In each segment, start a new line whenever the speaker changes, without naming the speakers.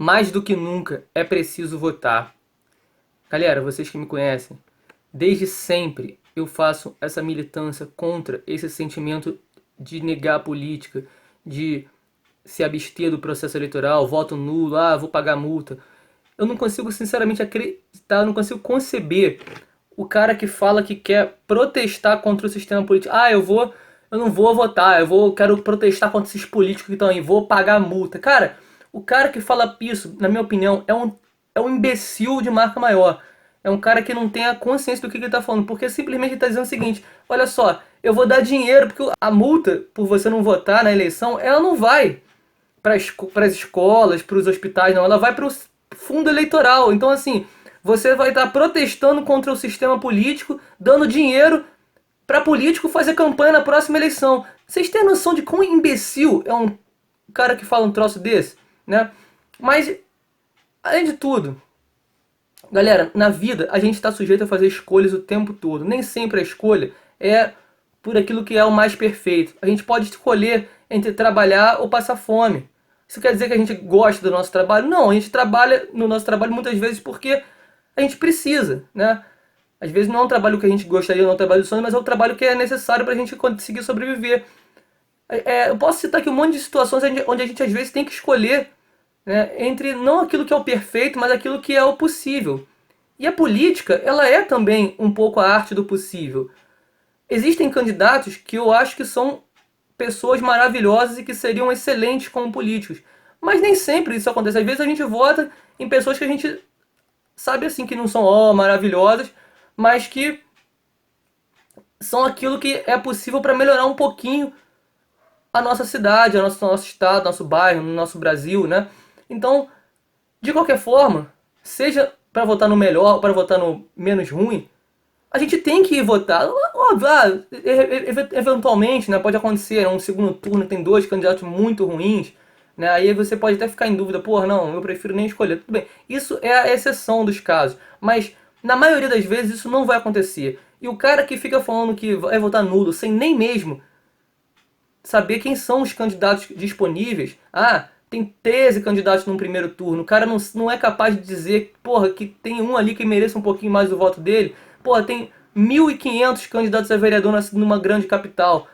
Mais do que nunca é preciso votar. Galera, vocês que me conhecem, desde sempre eu faço essa militância contra esse sentimento de negar a política, de se abster do processo eleitoral, voto nulo, vou pagar multa. Eu não consigo sinceramente acreditar, eu não consigo conceber o cara que fala que quer protestar contra o sistema político. Eu não vou votar, quero protestar contra esses políticos que estão aí, vou pagar multa. Cara, o cara que fala isso, na minha opinião, é um imbecil de marca maior. É um cara que não tem a consciência do que ele está falando, porque simplesmente ele está dizendo o seguinte: olha só, eu vou dar dinheiro, porque a multa por você não votar na eleição, ela não vai para as escolas, para os hospitais, não, ela vai para o fundo eleitoral. Então, assim, você vai estar protestando contra o sistema político, dando dinheiro para político fazer campanha na próxima eleição. Vocês têm noção de quão imbecil é um cara que fala um troço desse, né? Mas, além de tudo, galera, na vida a gente está sujeito a fazer escolhas o tempo todo. Nem sempre a escolha é por aquilo que é o mais perfeito. A gente pode escolher entre trabalhar ou passar fome. Isso quer dizer que a gente gosta do nosso trabalho? Não, a gente trabalha no nosso trabalho muitas vezes porque a gente precisa, né? Às vezes não é um trabalho que a gente gostaria, não é um trabalho de sonho, mas é um trabalho que é necessário para a gente conseguir sobreviver. Eu posso citar aqui um monte de situações onde a gente às vezes tem que escolher, né, entre não aquilo que é o perfeito, mas aquilo que é o possível. E a política, ela é também um pouco a arte do possível. Existem candidatos que eu acho que são pessoas maravilhosas e que seriam excelentes como políticos. Mas nem sempre isso acontece. Às vezes a gente vota em pessoas que a gente sabe assim que não são maravilhosas, mas que são aquilo que é possível para melhorar um pouquinho a nossa cidade, nosso estado, nosso bairro, nosso Brasil, né? Então, de qualquer forma, seja para votar no melhor ou para votar no menos ruim, a gente tem que ir votar. Óbvio, eventualmente, né, pode acontecer, um segundo turno tem dois candidatos muito ruins, né, aí você pode até ficar em dúvida, pô, não, eu prefiro nem escolher. Tudo bem, isso é a exceção dos casos, mas na maioria das vezes isso não vai acontecer. E o cara que fica falando que vai votar nulo sem nem mesmo saber quem são os candidatos disponíveis. Tem 13 candidatos no primeiro turno. O cara não é capaz de dizer, porra, que tem um ali que mereça um pouquinho mais do voto dele. Porra, tem 1.500 candidatos a vereador numa grande capital.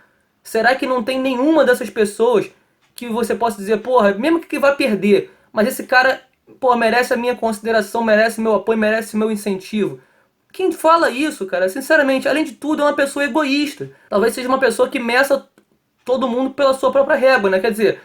Será que não tem nenhuma dessas pessoas que você possa dizer, porra, mesmo que vai perder, mas esse cara, porra, merece a minha consideração, merece meu apoio, merece meu incentivo? Quem fala isso, cara, sinceramente, além de tudo, é uma pessoa egoísta. Talvez seja uma pessoa que meça todo mundo pela sua própria régua, né? Quer dizer,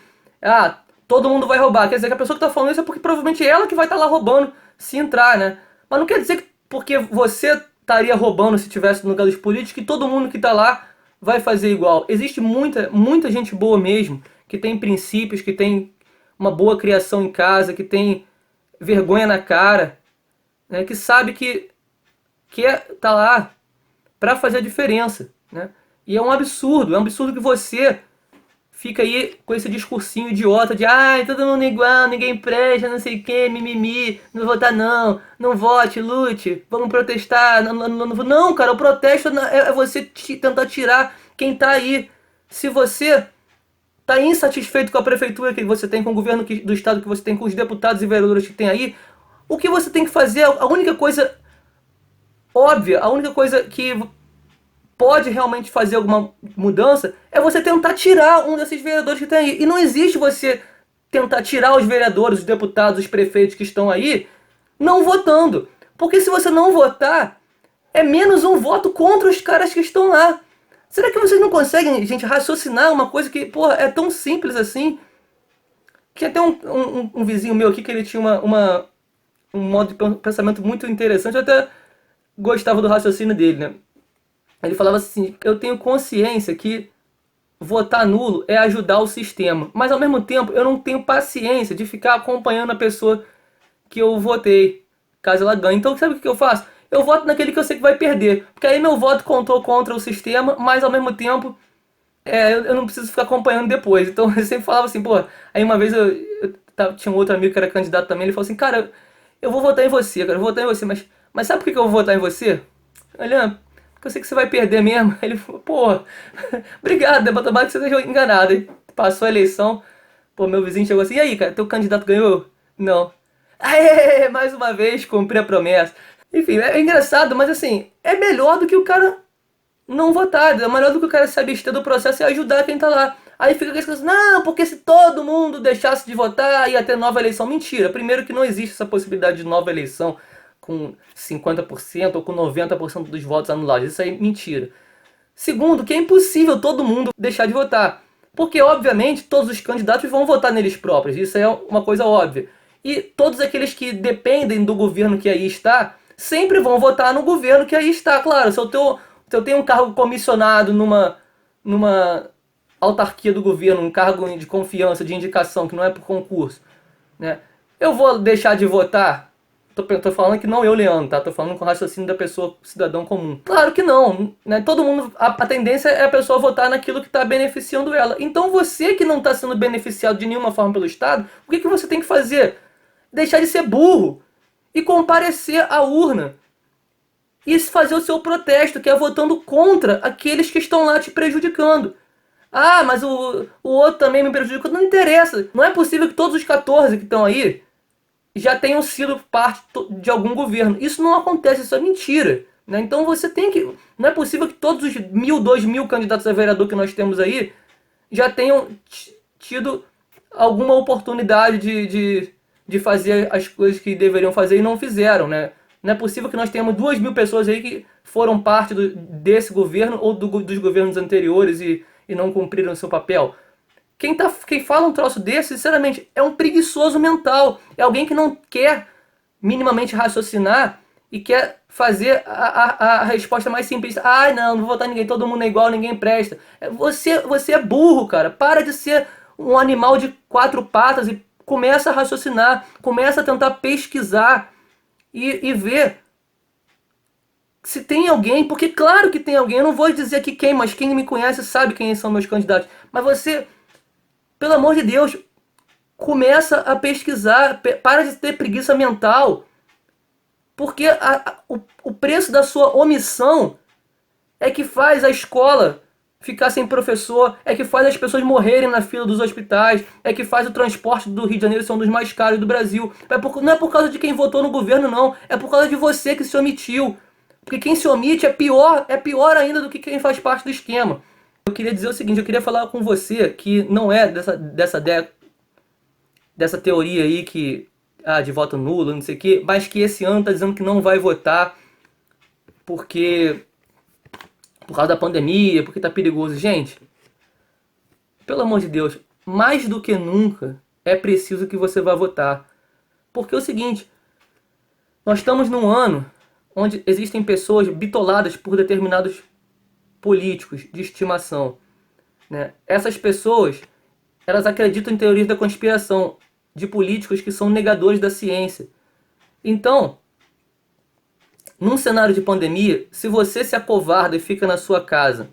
todo mundo vai roubar. Quer dizer que a pessoa que tá falando isso é porque provavelmente é ela que vai estar lá roubando se entrar, né? Mas não quer dizer que porque você estaria roubando se tivesse no lugar dos políticos que todo mundo que tá lá vai fazer igual. Existe muita gente boa mesmo, que tem princípios, que tem uma boa criação em casa, que tem vergonha na cara, né? Que sabe que tá lá para fazer a diferença, né? E é um absurdo que você fica aí com esse discursinho idiota de todo mundo igual, ninguém presta, não sei o que, mimimi, não votar não, não vote, lute, vamos protestar. Não, cara, o protesto é você tentar tirar quem tá aí. Se você tá insatisfeito com a prefeitura que você tem, com o governo do estado que você tem, com os deputados e vereadores que tem aí, o que você tem que fazer, a única coisa óbvia, a única coisa que pode realmente fazer alguma mudança é você tentar tirar um desses vereadores que tem aí. E não existe você tentar tirar os vereadores, os deputados, os prefeitos que estão aí não votando. Porque se você não votar, é menos um voto contra os caras que estão lá. Será que vocês não conseguem, gente, raciocinar uma coisa que, porra, é tão simples assim? Que até um vizinho meu aqui que ele tinha um modo de pensamento muito interessante. Eu até gostava do raciocínio dele, né? Ele falava assim: eu tenho consciência que votar nulo é ajudar o sistema, mas ao mesmo tempo eu não tenho paciência de ficar acompanhando a pessoa que eu votei, caso ela ganhe. Então sabe o que eu faço? Eu voto naquele que eu sei que vai perder, porque aí meu voto contou contra o sistema, mas ao mesmo tempo eu não preciso ficar acompanhando depois. Então eu sempre falava assim, pô. Aí uma vez tinha um outro amigo que era candidato também, ele falou assim: cara, eu vou votar em você, cara, eu vou votar em você, mas sabe por que eu vou votar em você? Olha, porque eu sei que você vai perder mesmo. Ele falou, pô, obrigado, né? Tomara que você esteja enganado. Aí passou a eleição, pô, meu vizinho chegou assim: e aí, cara, teu candidato ganhou? Não. Aê, mais uma vez, cumpri a promessa. Enfim, é engraçado, mas assim, é melhor do que o cara não votar. É melhor do que o cara se abster do processo e ajudar quem tá lá. Aí fica aquelas coisas, não, porque se todo mundo deixasse de votar, ia ter nova eleição. Mentira. Primeiro que não existe essa possibilidade de nova eleição com 50% ou com 90% dos votos anulados. Isso aí é mentira. Segundo, que é impossível todo mundo deixar de votar. Porque, obviamente, todos os candidatos vão votar neles próprios. Isso é uma coisa óbvia. E todos aqueles que dependem do governo que aí está, sempre vão votar no governo que aí está. Claro, se eu tenho um cargo comissionado numa autarquia do governo, um cargo de confiança, de indicação, que não é por concurso, né? Eu vou deixar de votar? Tô falando que não eu, Leandro, tá? Tô falando com o raciocínio da pessoa, cidadão comum. Claro que não, né? Todo mundo, a tendência é a pessoa votar naquilo que está beneficiando ela. Então você que não está sendo beneficiado de nenhuma forma pelo Estado, o que, que você tem que fazer? Deixar de ser burro e comparecer à urna e fazer o seu protesto, que é votando contra aqueles que estão lá te prejudicando. Ah, mas o outro também me prejudica. Não interessa. Não é possível que todos os 14 que estão aí já tenham sido parte de algum governo. Isso não acontece, isso é mentira. Né? Então você tem que. Não é possível que todos os 1.000, 2.000 candidatos a vereador que nós temos aí já tenham tido alguma oportunidade de fazer as coisas que deveriam fazer e não fizeram. Né? Não é possível que nós tenhamos 2.000 pessoas aí que foram parte desse governo ou dos governos anteriores e não cumpriram o seu papel. Quem fala um troço desse, sinceramente, é um preguiçoso mental. É alguém que não quer minimamente raciocinar e quer fazer a resposta mais simples. Ah, não vou votar em ninguém, todo mundo é igual, ninguém presta. Você é burro, cara. Para de ser um animal de quatro patas e começa a raciocinar, começa a tentar pesquisar e ver se tem alguém, porque claro que tem alguém, eu não vou dizer aqui quem, mas quem me conhece sabe quem são meus candidatos. Mas você, pelo amor de Deus, começa a pesquisar, para de ter preguiça mental, porque o preço da sua omissão é que faz a escola ficar sem professor, é que faz as pessoas morrerem na fila dos hospitais, é que faz o transporte do Rio de Janeiro ser um dos mais caros do Brasil. Não é por causa de quem votou no governo, não, é por causa de você que se omitiu. Porque quem se omite é pior ainda do que quem faz parte do esquema. Eu queria dizer o seguinte, eu queria falar com você que não é dessa teoria aí que de voto nulo, não sei o quê, mas que esse ano tá dizendo que não vai votar porque por causa da pandemia, porque tá perigoso. Gente, pelo amor de Deus, mais do que nunca é preciso que você vá votar. Porque é o seguinte, nós estamos num ano onde existem pessoas bitoladas por determinados políticos de estimação. Né? Essas pessoas, elas acreditam em teorias da conspiração de políticos que são negadores da ciência. Então, num cenário de pandemia, se você se acovarda e fica na sua casa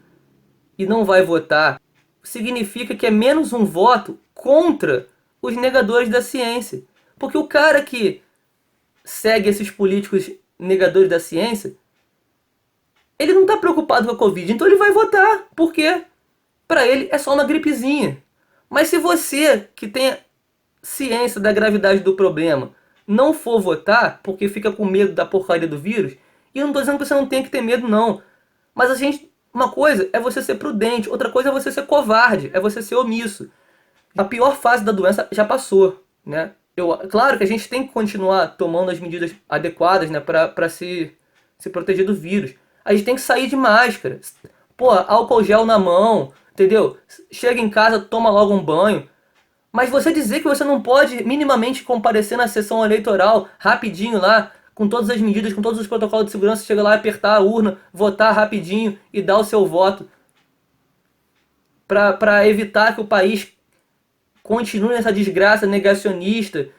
e não vai votar, significa que é menos um voto contra os negadores da ciência. Porque o cara que segue esses políticos negadores da ciência, ele não está preocupado com a Covid, então ele vai votar. Por quê? Para ele é só uma gripezinha. Mas se você, que tem ciência da gravidade do problema, não for votar porque fica com medo da porcaria do vírus, e eu não estou dizendo que você não tem que ter medo, não. Mas uma coisa é você ser prudente, outra coisa é você ser covarde, é você ser omisso. A pior fase da doença já passou, né? Claro que a gente tem que continuar tomando as medidas adequadas, né, para se proteger do vírus. A gente tem que sair de máscara. Pô, álcool gel na mão, entendeu? Chega em casa, toma logo um banho. Mas você dizer que você não pode minimamente comparecer na sessão eleitoral rapidinho lá, com todas as medidas, com todos os protocolos de segurança, chega lá, apertar a urna, votar rapidinho e dar o seu voto para evitar que o país continue nessa desgraça negacionista,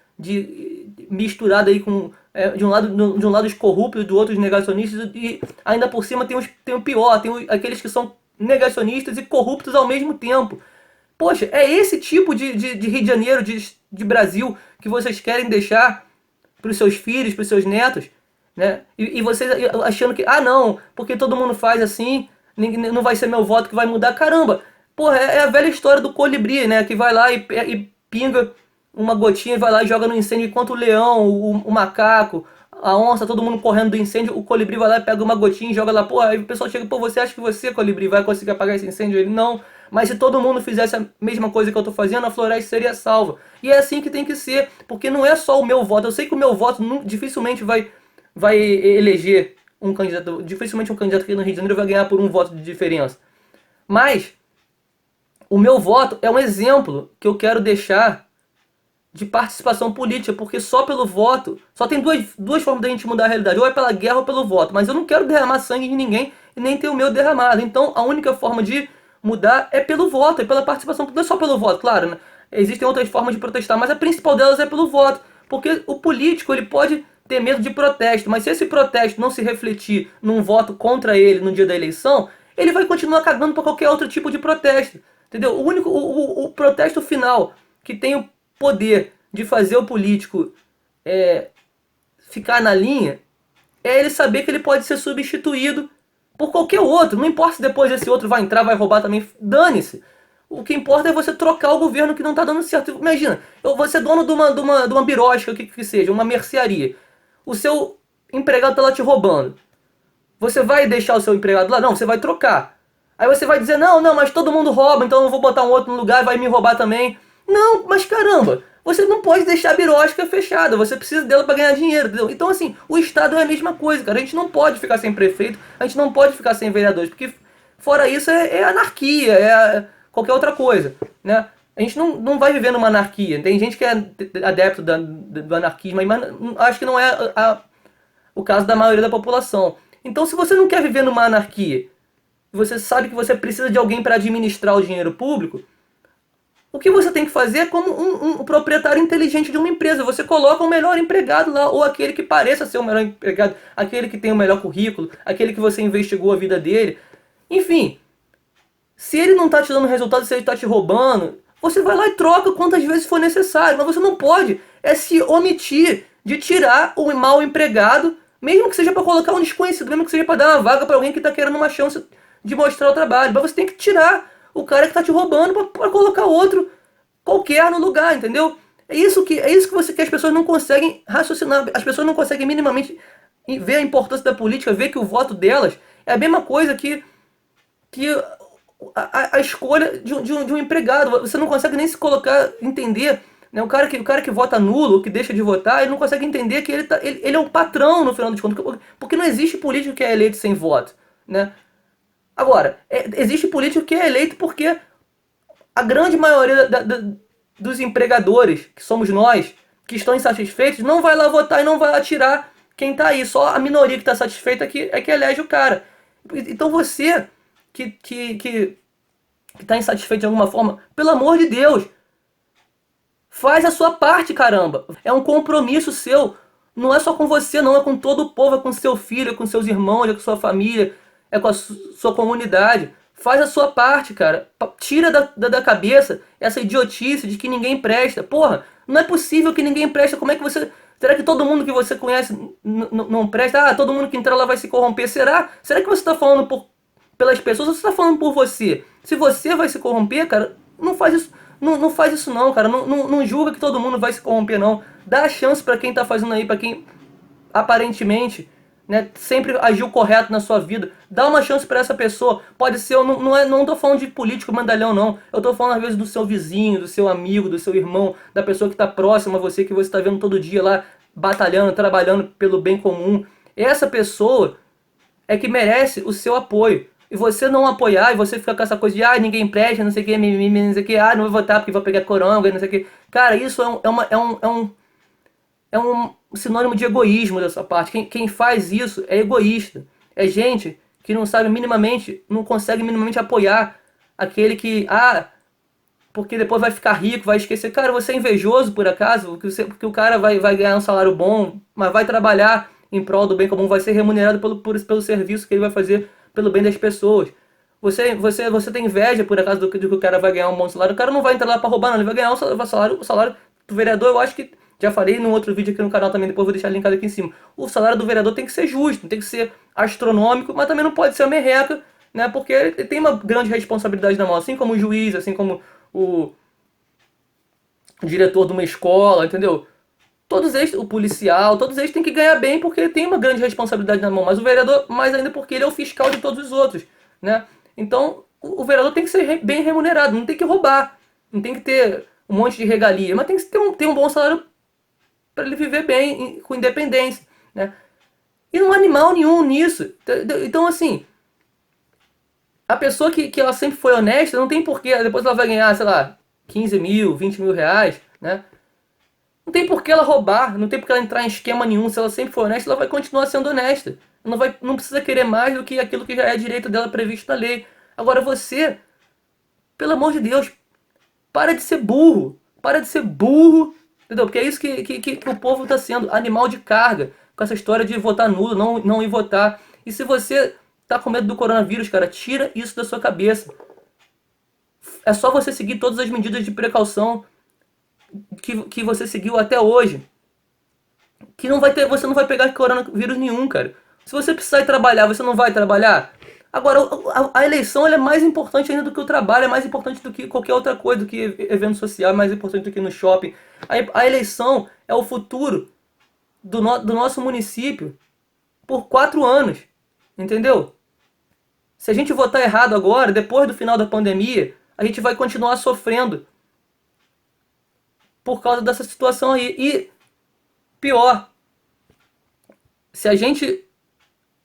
misturada aí com de um lado os corruptos, do outro os negacionistas, e ainda por cima tem o pior, aqueles que são negacionistas e corruptos ao mesmo tempo. Poxa, é esse tipo de Rio de Janeiro, de Brasil, que vocês querem deixar para os seus filhos, para os seus netos, né? E vocês achando que, não, porque todo mundo faz assim, não vai ser meu voto que vai mudar. Caramba, porra, é a velha história do colibri, né? Que vai lá e pinga uma gotinha e vai lá e joga no incêndio, enquanto o leão, o macaco, a onça, todo mundo correndo do incêndio, o colibri vai lá e pega uma gotinha e joga lá, pô, aí o pessoal chega, pô, você acha que você, colibri, vai conseguir apagar esse incêndio? Ele, não, mas se todo mundo fizesse a mesma coisa que eu tô fazendo, a floresta seria salva. E é assim que tem que ser, porque não é só o meu voto, eu sei que o meu voto dificilmente vai eleger um candidato, dificilmente um candidato aqui no Rio de Janeiro vai ganhar por um voto de diferença. Mas o meu voto é um exemplo que eu quero deixar de participação política, porque só pelo voto, só tem duas formas da gente mudar a realidade, ou é pela guerra ou pelo voto, mas eu não quero derramar sangue de ninguém e nem ter o meu derramado, então a única forma de mudar é pelo voto, é pela participação, não é só pelo voto, claro, né? Existem outras formas de protestar, mas a principal delas é pelo voto, porque o político ele pode ter medo de protesto, mas se esse protesto não se refletir num voto contra ele no dia da eleição, ele vai continuar cagando para qualquer outro tipo de protesto, entendeu? O protesto final que tem o poder de fazer o político ficar na linha é ele saber que ele pode ser substituído por qualquer outro. Não importa se depois esse outro vai entrar, vai roubar também, dane-se. O que importa é você trocar o governo que não está dando certo. Imagina, você é dono de uma birosca, o que seja, uma mercearia. O seu empregado está lá te roubando. Você vai deixar o seu empregado lá? Não, você vai trocar. Aí você vai dizer, não, não, mas todo mundo rouba, então eu vou botar um outro no lugar e vai me roubar também. Não, mas caramba, você não pode deixar a birosca fechada, você precisa dela para ganhar dinheiro, entendeu? Então assim, o Estado é a mesma coisa, cara. A gente não pode ficar sem prefeito, a gente não pode ficar sem vereadores, porque fora isso é anarquia, qualquer outra coisa, né? A gente não vai viver numa anarquia. Tem gente que é adepto do anarquismo, mas acho que não é o caso da maioria da população. Então, se você não quer viver numa anarquia, você sabe que você precisa de alguém para administrar o dinheiro público, o que você tem que fazer é como um proprietário inteligente de uma empresa. Você coloca o melhor empregado lá, ou aquele que pareça ser o melhor empregado, aquele que tem o melhor currículo, aquele que você investigou a vida dele. Enfim, se ele não está te dando resultado, se ele está te roubando, você vai lá e troca quantas vezes for necessário. Mas você não pode se omitir de tirar o mal empregado, mesmo que seja para colocar um desconhecido, mesmo que seja para dar uma vaga para alguém que está querendo uma chance de mostrar o trabalho. Mas você tem que tirar o cara que está te roubando para colocar outro qualquer no lugar, entendeu? É isso que as pessoas não conseguem raciocinar. As pessoas não conseguem minimamente ver a importância da política, ver que o voto delas é a mesma coisa que a escolha de um empregado. Você não consegue nem se colocar, entender, né? O cara que vota nulo, que deixa de votar, ele não consegue entender que ele é um patrão no final dos contas. Porque não existe político que é eleito sem voto, né? Agora, existe político que é eleito porque a grande maioria dos empregadores, que somos nós, que estão insatisfeitos, não vai lá votar e não vai lá tirar quem está aí. Só a minoria que está satisfeita é que elege o cara. Então você que está insatisfeito de alguma forma, pelo amor de Deus, faz a sua parte, caramba. É um compromisso seu. Não é só com você, não. É com todo o povo, é com seu filho, é com seus irmãos, é com sua família, é com a sua comunidade. Faz a sua parte, cara. Tira da cabeça essa idiotice de que ninguém presta. Porra, não é possível que ninguém presta. Como é que você... Será que todo mundo que você conhece não presta? Ah, todo mundo que entrar lá vai se corromper. Será? Será que você está falando pelas pessoas ou você está falando por você? Se você vai se corromper, cara, não faz isso. Não faz isso não, cara. Não julga que todo mundo vai se corromper, não. Dá a chance pra quem tá fazendo aí, pra quem aparentemente, né, sempre agiu correto na sua vida. Dá uma chance pra essa pessoa. Pode ser, eu não tô falando de político mandalhão, não. Eu tô falando às vezes do seu vizinho, do seu amigo, do seu irmão, da pessoa que tá próxima a você, que você tá vendo todo dia lá, batalhando, trabalhando pelo bem comum. Essa pessoa é que merece o seu apoio. E você não apoiar, e você ficar com essa coisa de ninguém presta, não sei o que, mimimi, não sei o que, não vou votar porque vou pegar coronga, não sei o que. Cara, isso é um sinônimo de egoísmo da sua parte. Quem faz isso é egoísta. É gente que não sabe minimamente, não consegue minimamente apoiar aquele que, porque depois vai ficar rico, vai esquecer. Cara, você é invejoso por acaso? Porque o cara vai ganhar um salário bom, mas vai trabalhar em prol do bem comum, vai ser remunerado pelo serviço que ele vai fazer pelo bem das pessoas. Você tem inveja por acaso do que o cara vai ganhar um bom salário. O cara não vai entrar lá para roubar, não. Ele vai ganhar o salário do vereador. Eu acho que já falei num outro vídeo aqui no canal também, depois vou deixar linkado aqui em cima. O salário do vereador tem que ser justo, tem que ser astronômico, mas também não pode ser uma merreca, né? Porque ele tem uma grande responsabilidade na mão, assim como o juiz, assim como diretor de uma escola, entendeu? Todos eles, o policial, todos eles têm que ganhar bem porque tem uma grande responsabilidade na mão, mas o vereador mais ainda porque ele é o fiscal de todos os outros, né? Então, o vereador tem que ser bem remunerado, não tem que roubar, não tem que ter um monte de regalia, mas tem que ter um bom salário para ele viver bem, com independência, né? E não há animal nenhum nisso. Então, assim, a pessoa que ela sempre foi honesta, não tem porquê, depois ela vai ganhar, sei lá, 15 mil, 20 mil reais, né? Não tem por que ela roubar, não tem por que ela entrar em esquema nenhum. Se ela sempre for honesta, ela vai continuar sendo honesta. Não precisa querer mais do que aquilo que já é direito dela previsto na lei. Agora você, pelo amor de Deus, para de ser burro. Para de ser burro. Entendeu? Porque é isso que o povo está sendo, animal de carga. Com essa história de votar nulo, não ir votar. E se você tá com medo do coronavírus, cara, tira isso da sua cabeça. É só você seguir todas as medidas de precaução que você seguiu até hoje. Que não vai ter, você não vai pegar coronavírus nenhum, cara. Se você precisar ir trabalhar, você não vai trabalhar. Agora, a eleição ela é mais importante ainda do que o trabalho, é mais importante do que qualquer outra coisa, do que evento social, é mais importante do que no shopping. A eleição é o futuro do nosso município por 4 anos, entendeu? Se a gente votar errado agora, depois do final da pandemia, a gente vai continuar sofrendo por causa dessa situação aí. E pior, se a gente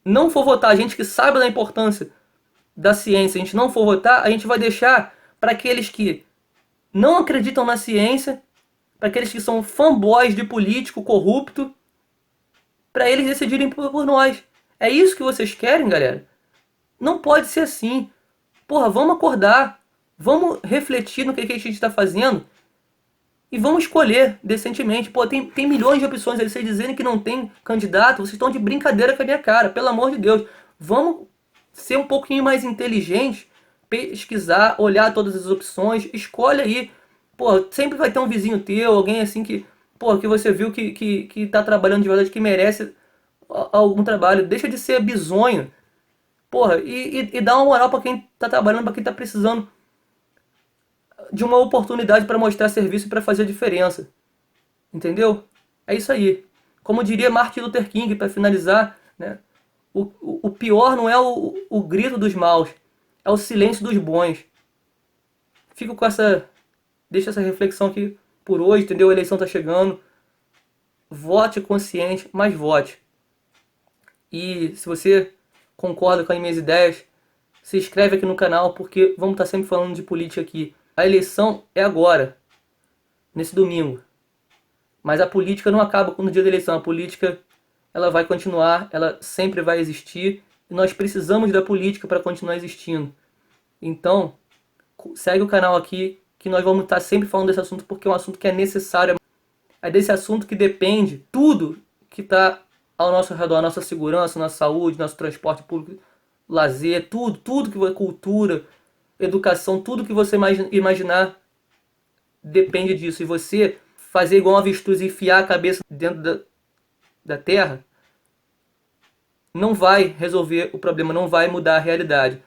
não for votar, a gente que sabe da importância da ciência, a gente não for votar, a gente vai deixar para aqueles que não acreditam na ciência, para aqueles que são fanboys de político corrupto, para eles decidirem por nós. É isso que vocês querem, galera? Não pode ser assim. Porra, vamos acordar, vamos refletir no que a gente está fazendo e vamos escolher decentemente. Pô, tem milhões de opções aí. Vocês dizendo que não tem candidato, vocês estão de brincadeira com a minha cara. Pelo amor de Deus. Vamos ser um pouquinho mais inteligentes, pesquisar, olhar todas as opções. Escolhe aí. Pô, sempre vai ter um vizinho teu, alguém assim que, pô, que você viu que tá trabalhando de verdade, que merece algum trabalho. Deixa de ser bizonho. Porra, e dá uma moral pra quem tá trabalhando, pra quem tá precisando de uma oportunidade para mostrar serviço e para fazer a diferença. Entendeu? É isso aí. Como diria Martin Luther King, para finalizar, né? O pior não é o grito dos maus, é o silêncio dos bons. Fico com essa. Deixa essa reflexão aqui por hoje, entendeu? A eleição tá chegando. Vote consciente, mas vote. E se você concorda com as minhas ideias, se inscreve aqui no canal, porque vamos estar sempre falando de política aqui. A eleição é agora, nesse domingo. Mas a política não acaba no dia da eleição. A política ela vai continuar, ela sempre vai existir. E nós precisamos da política para continuar existindo. Então, segue o canal aqui, que nós vamos estar sempre falando desse assunto, porque é um assunto que é necessário. É desse assunto que depende tudo que está ao nosso redor, nossa segurança, nossa saúde, nosso transporte público, lazer, tudo que cultura, educação, tudo que você imaginar depende disso. E você fazer igual um avestruz e enfiar a cabeça dentro da terra não vai resolver o problema, não vai mudar a realidade.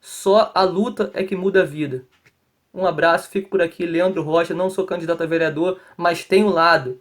Só a luta é que muda a vida. Um abraço, fico por aqui, Leandro Rocha, não sou candidato a vereador, mas tenho lado.